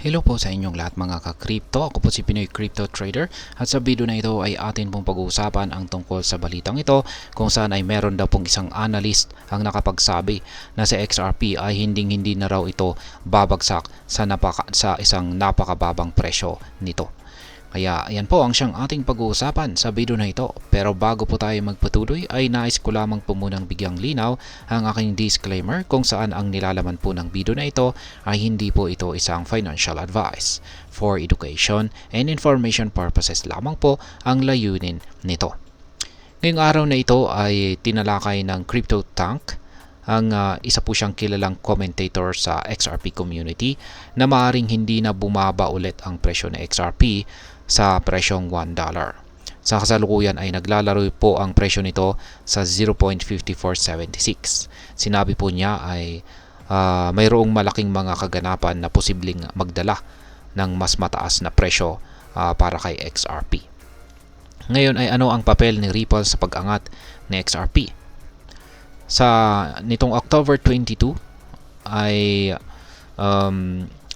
Hello po sa inyong lahat mga ka-crypto. Ako po si Pinoy Crypto Trader at sa video na ito ay atin pong pag-uusapan ang tungkol sa balitang ito kung saan ay meron daw pong isang analyst ang nakapagsabi na sa XRP ay hindi na raw ito babagsak sa isang napakababang presyo nito. Kaya ayan po ang siyang ating pag-uusapan sa video na ito. Pero bago po tayo magpatuloy ay nais ko lamang po munang bigyang linaw ang aking disclaimer kung saan ang nilalaman po ng video na ito ay hindi po ito isang financial advice. For education and information purposes lamang po ang layunin nito. Ngayong araw na ito ay tinalakay ng CryptoTank ang isa po siyang kilalang commentator sa XRP community na maaaring hindi na bumaba ulit ang presyo ng XRP sa presyong $1. Sa kasalukuyan ay naglalaro po ang presyo nito sa 0.5476. Sinabi po niya ay mayroong malaking mga kaganapan na posibleng magdala ng mas mataas na presyo para kay XRP. Ngayon ay ano ang papel ni Ripple sa pag-angat ni XRP? Sa nitong October 22 ay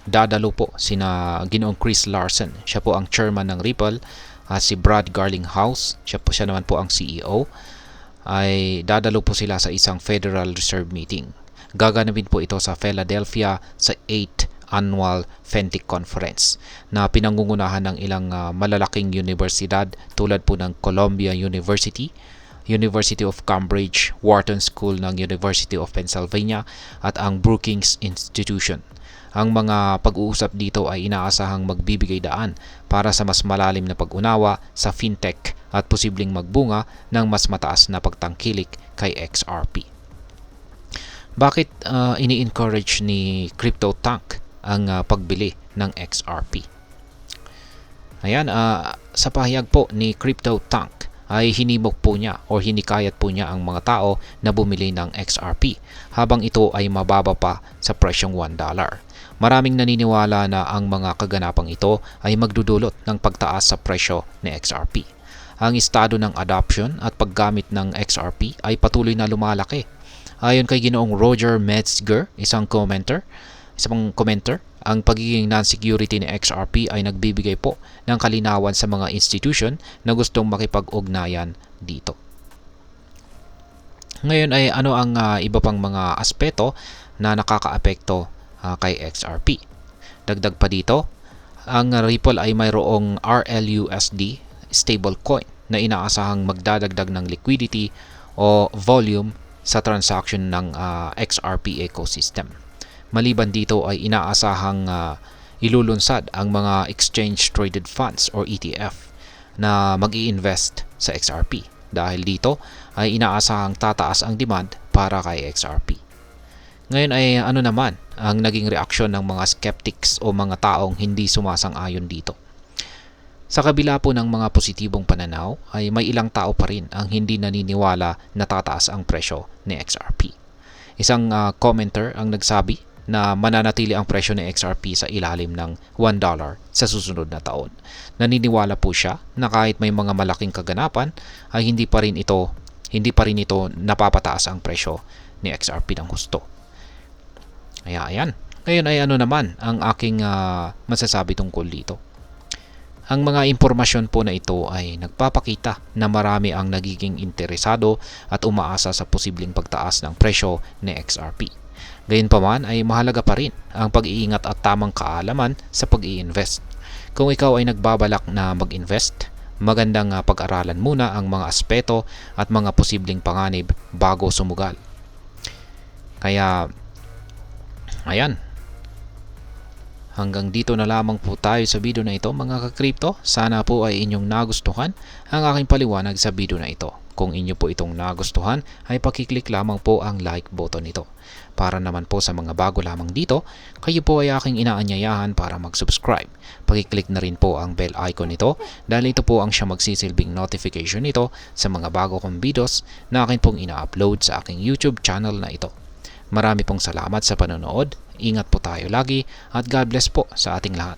dadalo po sina Ginoong Chris Larsen, siya po ang chairman ng Ripple, si Brad Garlinghouse, siya naman po ang CEO, ay dadalo po sila sa isang Federal Reserve meeting. Gaganapin po ito sa Philadelphia sa 8th Annual FinTech Conference na pinangungunahan ng ilang malalaking universidad tulad po ng Columbia University, University of Cambridge, Wharton School ng University of Pennsylvania at ang Brookings Institution. Ang mga pag-uusap dito ay inaasahang magbibigay daan para sa mas malalim na pag-unawa sa fintech at posibleng magbunga ng mas mataas na pagtangkilik kay XRP. Bakit ini-encourage ni CryptoTank ang pagbili ng XRP? Ayan, sa pahayag po ni CryptoTank ay hinimok po niya o hinikayat po niya ang mga tao na bumili ng XRP habang ito ay mababa pa sa presyong $1. Maraming naniniwala na ang mga kaganapang ito ay magdudulot ng pagtaas sa presyo ni XRP. Ang estado ng adoption at paggamit ng XRP ay patuloy na lumalaki. Ayon kay Ginoong Roger Metzger, isang commenter, ang pagiging non-security ni XRP ay nagbibigay po ng kalinawan sa mga institution na gustong makipag-ugnayan dito. Ngayon ay ano ang iba pang mga aspeto na nakakaapekto kay XRP. Dagdag pa dito, ang Ripple ay mayroong RLUSD stablecoin na inaasahang magdadagdag ng liquidity o volume sa transaction ng XRP ecosystem. Maliban dito ay inaasahang ilulunsad ang mga exchange traded funds or ETF na mag-i-invest sa XRP. Dahil dito ay inaasahang tataas ang demand para kay XRP. Ngayon ay ano naman ang naging reaksyon ng mga skeptics o mga taong hindi sumasang-ayon dito. Sa kabila po ng mga positibong pananaw ay may ilang tao pa rin ang hindi naniniwala na tataas ang presyo ni XRP. Isang commenter ang nagsabi na mananatili ang presyo ng XRP sa ilalim ng $1 sa susunod na taon. Naniniwala po siya na kahit may mga malaking kaganapan ay hindi pa rin ito napapataas ang presyo ni XRP ng husto. Ayan. Ngayon ay ano naman ang aking masasabi tungkol dito. Ang mga impormasyon po na ito ay nagpapakita na marami ang nagiging interesado at umaasa sa posibleng pagtaas ng presyo ni XRP. Gayunpaman ay mahalaga pa rin ang pag-iingat at tamang kaalaman sa pag-i-invest. Kung ikaw ay nagbabalak na mag-invest, magandang pag-aralan muna ang mga aspeto at mga posibleng panganib bago sumugal. Kaya ayan, hanggang dito na lamang po tayo sa video na ito mga ka-crypto. Sana po ay inyong nagustuhan ang aking paliwanag sa video na ito. Kung inyo po itong nagustuhan ay pakiclick lamang po ang like button nito. Para naman po sa mga bago lamang dito, kayo po ay aking inaanyayahan para mag-subscribe. Pakiclick na rin po ang bell icon nito dahil ito po ang siya magsisilbing notification nito sa mga bago kong videos na akin pong ina-upload sa aking YouTube channel na ito. Marami pong salamat sa panonood, ingat po tayo lagi at God bless po sa ating lahat.